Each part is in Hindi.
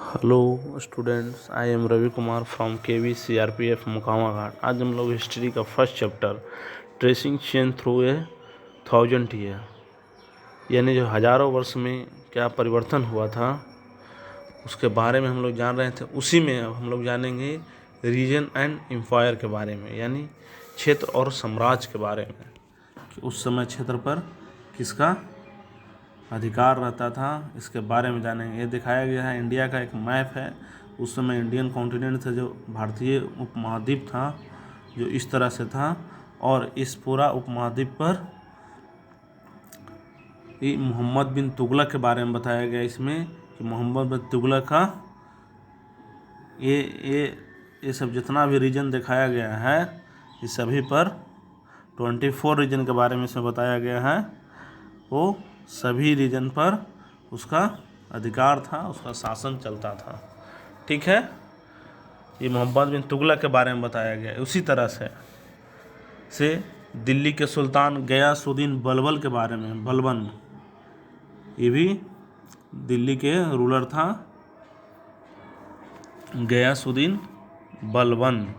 Hello students, I am Ravi Kumar from KV CRPF Mokama Ghat. आज हम लोग हिस्ट्री का first chapter tracing changes through a 1000 year, यानी जो हज़ारों वर्ष में क्या परिवर्तन हुआ था उसके बारे में हम लोग जान रहे थे। उसी में अब हम लोग जानेंगे रीजन एंड एम्पायर के बारे में, यानी क्षेत्र और साम्राज्य के बारे में कि उस समय क्षेत्र पर किसका अधिकार रहता था, इसके बारे में जानेंगे। ये दिखाया गया है, इंडिया का एक मैप है। उस समय इंडियन कॉन्टिनेंट था, जो भारतीय उपमहाद्वीप था, जो इस तरह से था। और इस पूरा उपमहाद्वीप पर ये मोहम्मद बिन तुगलक के बारे में बताया गया इसमें कि मोहम्मद बिन तुगलक का ये सब जितना भी रीजन दिखाया गया है, इस सभी पर 24 रीजन के बारे में इसमें बताया गया है। वो सभी रीजन पर उसका अधिकार था, उसका शासन चलता था। ठीक है, ये मोहम्मद बिन तुगलक के बारे में बताया गया है। उसी तरह से दिल्ली के सुल्तान गयासुद्दीन बलबन के बारे में, बलबन ये भी दिल्ली के रूलर था, गयासुद्दीन बलबन।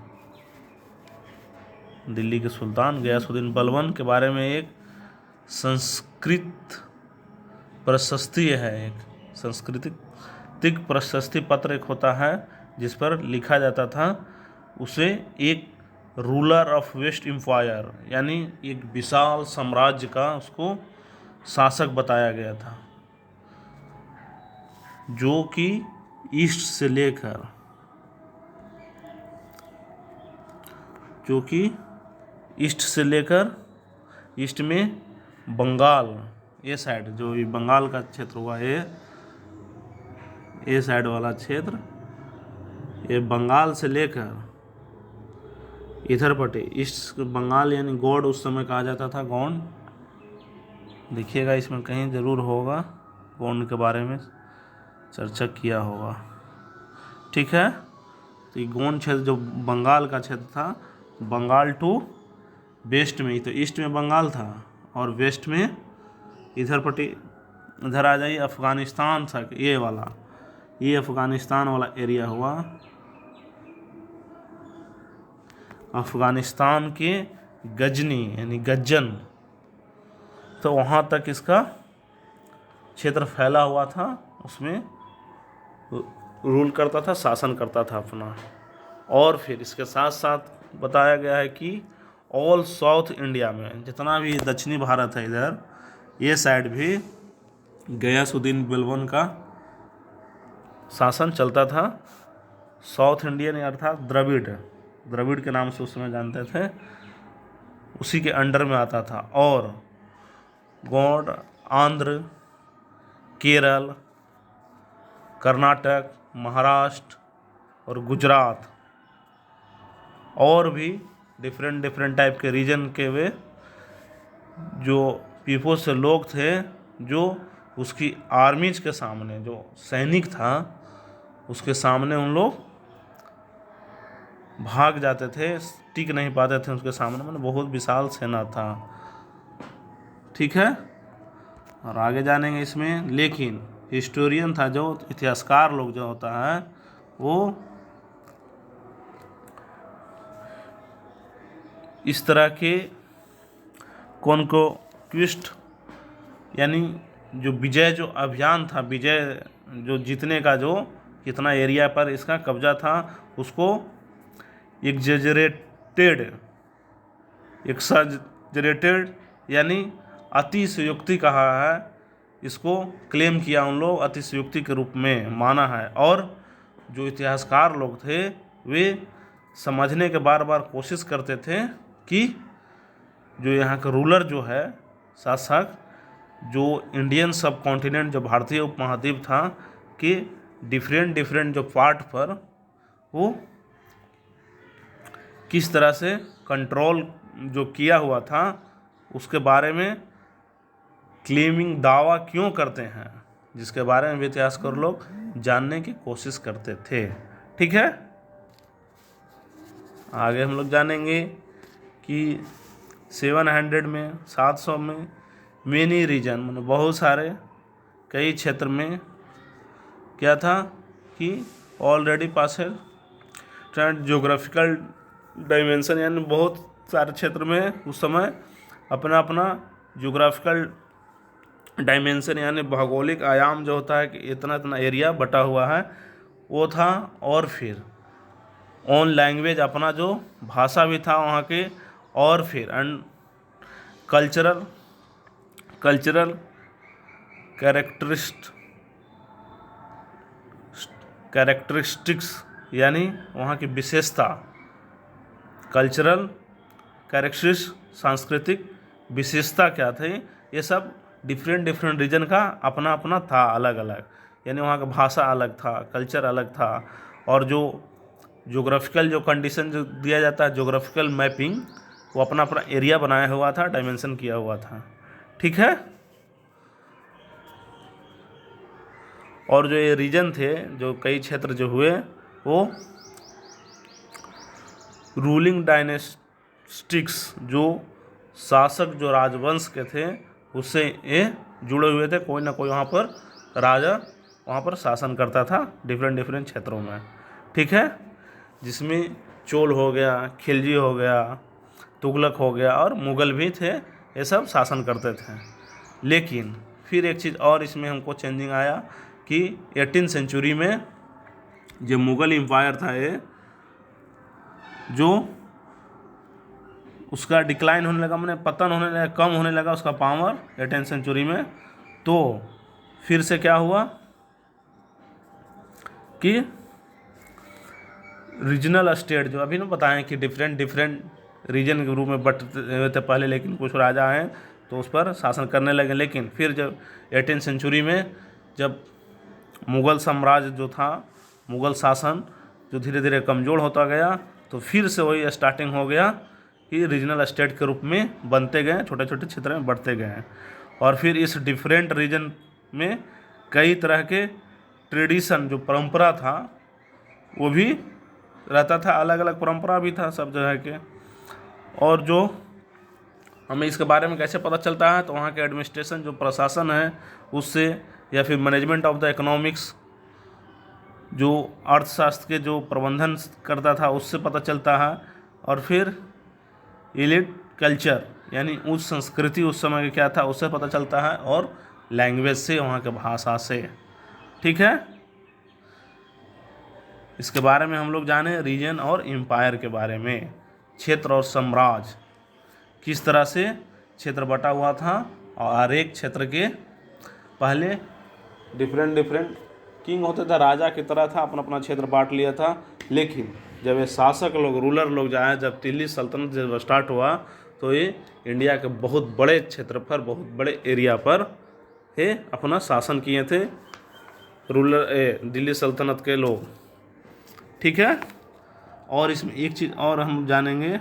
दिल्ली के सुल्तान गयासुद्दीन बलबन के बारे में एक संस्कृत प्रशस्ति है, एक सांस्कृतिक प्रशस्ति पत्र एक होता है जिस पर लिखा जाता था। उसे एक रूलर ऑफ वेस्ट एम्पायर, यानी एक विशाल साम्राज्य का उसको शासक बताया गया था, जो कि ईस्ट से लेकर ईस्ट में बंगाल, ये साइड जो ये बंगाल का क्षेत्र हुआ, ये साइड वाला क्षेत्र, ये बंगाल से लेकर इधर पटे ईस्ट बंगाल, यानी गौड़ उस समय कहा जाता था, गौंड। देखिएगा इसमें कहीं ज़रूर होगा, गौंड के बारे में चर्चा किया होगा। ठीक है, तो ये गौंड क्षेत्र जो बंगाल का क्षेत्र था, बंगाल टू वेस्ट में ही, तो ईस्ट में बंगाल था और वेस्ट में इधर पट्टी, इधर आ जाइए अफ़गानिस्तान था, ये अफ़गानिस्तान वाला एरिया हुआ। अफ़गानिस्तान के गजनी यानी गज्जन, तो वहाँ तक इसका क्षेत्र फैला हुआ था, उसमें रूल करता था, शासन करता था अपना। और फिर इसके साथ साथ बताया गया है कि ऑल साउथ इंडिया में जितना भी दक्षिणी भारत है, इधर ये साइड भी गयासुद्दीन बलबन का शासन चलता था। साउथ इंडियन अर्थात द्रविड़ के नाम से उस समय जानते थे, उसी के अंडर में आता था। और गौड़, आंध्र, केरल, कर्नाटक, महाराष्ट्र और गुजरात और भी डिफरेंट टाइप के रीजन के वे जो पीपल से लोग थे, जो उसकी आर्मीज के सामने, जो सैनिक था उसके सामने उन लोग भाग जाते थे, टिक नहीं पाते थे उसके सामने, मतलब बहुत विशाल सेना था। ठीक है, और आगे जानेंगे इसमें। लेकिन हिस्टोरियन था, जो इतिहासकार लोग जो होता है, वो इस तरह के कॉन्क्विस्ट, यानी जो विजय, जो अभियान था, विजय जो जीतने का, जो कितना एरिया पर इसका कब्जा था, उसको एक्सजरेटेड यानी अतिशयोक्ति कहा है। इसको क्लेम किया उन लोग, अतिशयोक्ति के रूप में माना है। और जो इतिहासकार लोग थे, वे समझने के बार बार कोशिश करते थे कि जो यहाँ का रूलर जो है, शासक, जो इंडियन सब कॉन्टिनेंट, जो भारतीय उपमहाद्वीप था, कि डिफरेंट जो पार्ट पर वो किस तरह से कंट्रोल जो किया हुआ था, उसके बारे में क्लेमिंग दावा क्यों करते हैं, जिसके बारे में इतिहासकार लोग जानने की कोशिश करते थे। ठीक है, आगे हम लोग जानेंगे कि 700 में मेनी रीजन, मतलब बहुत सारे, कई क्षेत्र में क्या था ही already passed trend geographical dimension, यानी बहुत सारे क्षेत्र में उस समय अपना अपना जोग्राफिकल डायमेंशन यानी भौगोलिक आयाम जो होता है कि इतना इतना एरिया बटा हुआ है वो था। और फिर ऑन लैंग्वेज अपना जो भाषा भी था वहाँ के, और फिर एंड कल्चरल कैरेक्टरिस्टिक्स यानी वहाँ की विशेषता, कल्चरल कैरेक्टरिस्टिक्स सांस्कृतिक विशेषता क्या थे, ये सब डिफरेंट रीजन का अपना अपना था अलग अलग, यानी वहाँ का भाषा अलग था, कल्चर अलग था, और जो जोग्राफिकल जो कंडीशन जो दिया जाता है जोग्राफिकल मैपिंग, वो अपना अपना एरिया बनाया हुआ था, डायमेंशन किया हुआ था। ठीक है। और जो ये रीजन थे, जो कई क्षेत्र जो हुए, वो रूलिंग डायनेस्टिक्स जो शासक जो राजवंश के थे उससे ये जुड़े हुए थे। कोई ना कोई वहाँ पर राजा वहाँ पर शासन करता था डिफरेंट क्षेत्रों में। ठीक है, जिसमें चोल हो गया, खिलजी हो गया, तुगलक हो गया और मुग़ल भी थे, ये सब शासन करते थे। लेकिन फिर एक चीज़ और इसमें हमको चेंजिंग आया कि 18वीं सेंचुरी में जो मुग़ल एम्पायर था ये जो उसका डिक्लाइन होने लगा, मैंने पतन होने लगा, कम होने लगा उसका पावर 18वीं सेंचुरी में। तो फिर से क्या हुआ कि रीजनल स्टेट जो अभी ना बताएं कि डिफरेंट रीजन के रूप में बंटते हुए थे पहले, लेकिन कुछ राजा हैं तो उस पर शासन करने लगे। लेकिन फिर जब 18वीं सेंचुरी में जब मुग़ल साम्राज्य जो था, मुग़ल शासन जो धीरे धीरे कमज़ोर होता गया, तो फिर से वही स्टार्टिंग हो गया कि रीजनल स्टेट के रूप में बनते गए, छोटे छोटे क्षेत्र में बढ़ते गए। और फिर इस डिफरेंट रीजन में कई तरह के ट्रेडिशन जो परंपरा था वो भी रहता था, अलग अलग परंपरा भी था सब जगह के। और जो हमें इसके बारे में कैसे पता चलता है, तो वहाँ के एडमिनिस्ट्रेशन जो प्रशासन है उससे, या फिर मैनेजमेंट ऑफ द इकोनॉमिक्स जो अर्थशास्त्र के जो प्रबंधन करता था उससे पता चलता है। और फिर एलिट कल्चर यानी उस संस्कृति उस समय का क्या था उससे पता चलता है, और लैंग्वेज से, वहाँ के भाषा से। ठीक है, इसके बारे में हम लोग जाने रीजन और एम्पायर के बारे में, क्षेत्र और साम्राज्य किस तरह से क्षेत्र बटा हुआ था, और हर एक क्षेत्र के पहले डिफरेंट किंग होते थे, राजा की तरह था, अपना अपना क्षेत्र बांट लिया था। लेकिन जब ये शासक लोग, रूलर लोग जाए, जब दिल्ली सल्तनत जब स्टार्ट हुआ, तो ये इंडिया के बहुत बड़े क्षेत्र पर, बहुत बड़े एरिया पर ये अपना शासन किए थे रूलर दिल्ली सल्तनत के लोग। ठीक है। और इसमें एक चीज़ और हम जानेंगे,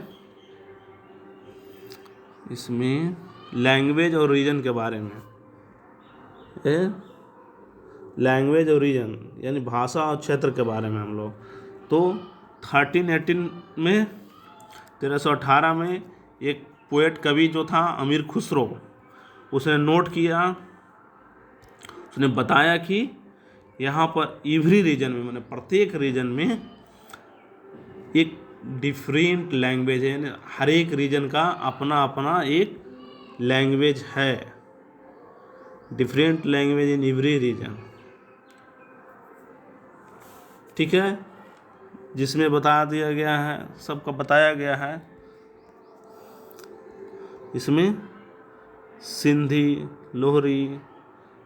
इसमें लैंग्वेज और रीजन के बारे में। लैंग्वेज और रीजन यानी भाषा और क्षेत्र के बारे में हम लोग, तो 1318 में 1318 में एक पोएट कवि जो था अमीर खुसरो, उसने नोट किया, उसने बताया कि यहाँ पर एवरी रीजन में, मैंने प्रत्येक रीजन में एक डिफरेंट लैंग्वेज है, यानी हर एक रीजन का अपना अपना एक लैंग्वेज है, different language in every region. ठीक है, जिसमें बता दिया गया है, सबका बताया गया है। इसमें सिंधी, लोहरी,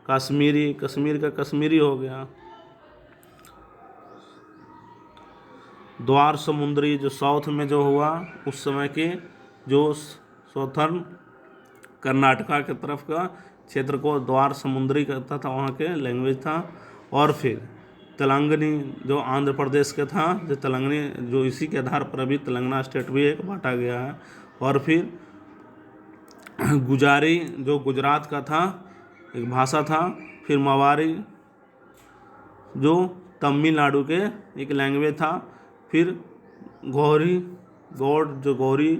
कश्मीरी, कश्मीर का कश्मीरी हो गया, द्वार समुद्री जो साउथ में जो हुआ उस समय के, जो साउथर्न कर्नाटका के तरफ का क्षेत्र को द्वार समुद्री कहता था, वहाँ के लैंग्वेज था। और फिर तेलंगानी जो आंध्र प्रदेश का था, जो तेलंगानी जो इसी के आधार पर अभी तेलंगाना स्टेट भी एक बांटा गया है। और फिर गुजारी जो गुजरात का था एक भाषा था, फिर मवारी जो तमिलनाडु के एक लैंग्वेज था, फिर गौरी जो गौरी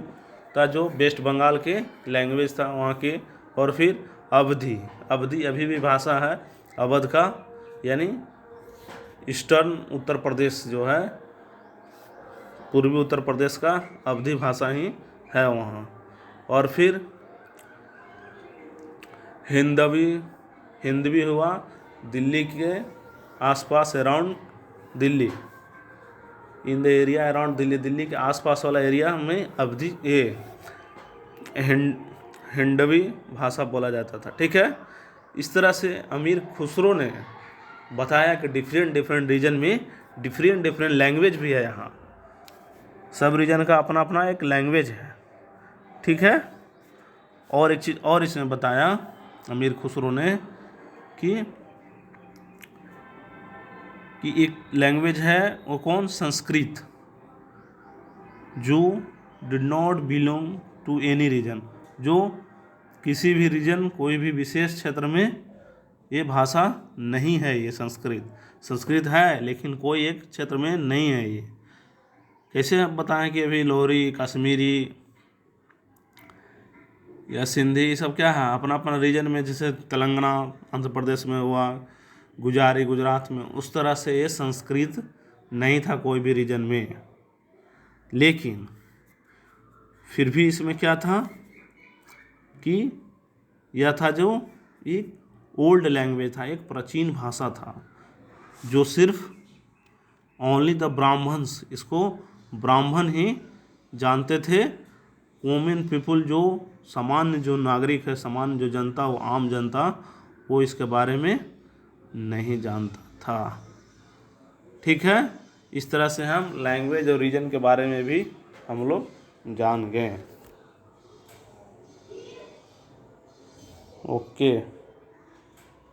था जो वेस्ट बंगाल के लैंग्वेज था वहाँ के। और फिर अवधी अभी भी भाषा है अवध का, यानी ईस्टर्न उत्तर प्रदेश जो है, पूर्वी उत्तर प्रदेश का अवधी भाषा ही है वहाँ। और फिर हिंदवी हुआ दिल्ली के आसपास, around Delhi, in the area around Delhi, Delhi के आसपास वाला एरिया में अवधी हिंदवी भाषा बोला जाता था। ठीक है। इस तरह से अमीर खुसरो ने बताया कि डिफरेंट रीजन में डिफरेंट लैंग्वेज भी है यहाँ, सब रीजन का अपना अपना एक लैंग्वेज है। ठीक है। और एक चीज़ और इसने बताया अमीर खुसरो ने कि एक लैंग्वेज है, वो कौन, संस्कृत, जो did not belong to any region, जो किसी भी रीजन, कोई भी विशेष क्षेत्र में ये भाषा नहीं है। ये संस्कृत है लेकिन कोई एक क्षेत्र में नहीं है। ये कैसे आप बताएं कि अभी लोहरी, कश्मीरी या सिंधी, ये सब क्या है, अपना अपना रीजन में, जैसे तेलंगाना आंध्र प्रदेश में हुआ, गुजारी गुजरात में, उस तरह से ये संस्कृत नहीं था कोई भी रीजन में। लेकिन फिर भी इसमें क्या था कि यह था जो एक ओल्ड लैंग्वेज था, एक प्राचीन भाषा था, जो सिर्फ ओनली द ब्राह्मण्स, इसको ब्राह्मण ही जानते थे। कॉमन पीपुल, जो सामान्य जो नागरिक है, सामान्य जो जनता, वो आम जनता, वो इसके बारे में नहीं जानता था। ठीक है। इस तरह से हम लैंग्वेज और रीजन के बारे में भी हम लोग जान गए। ओके।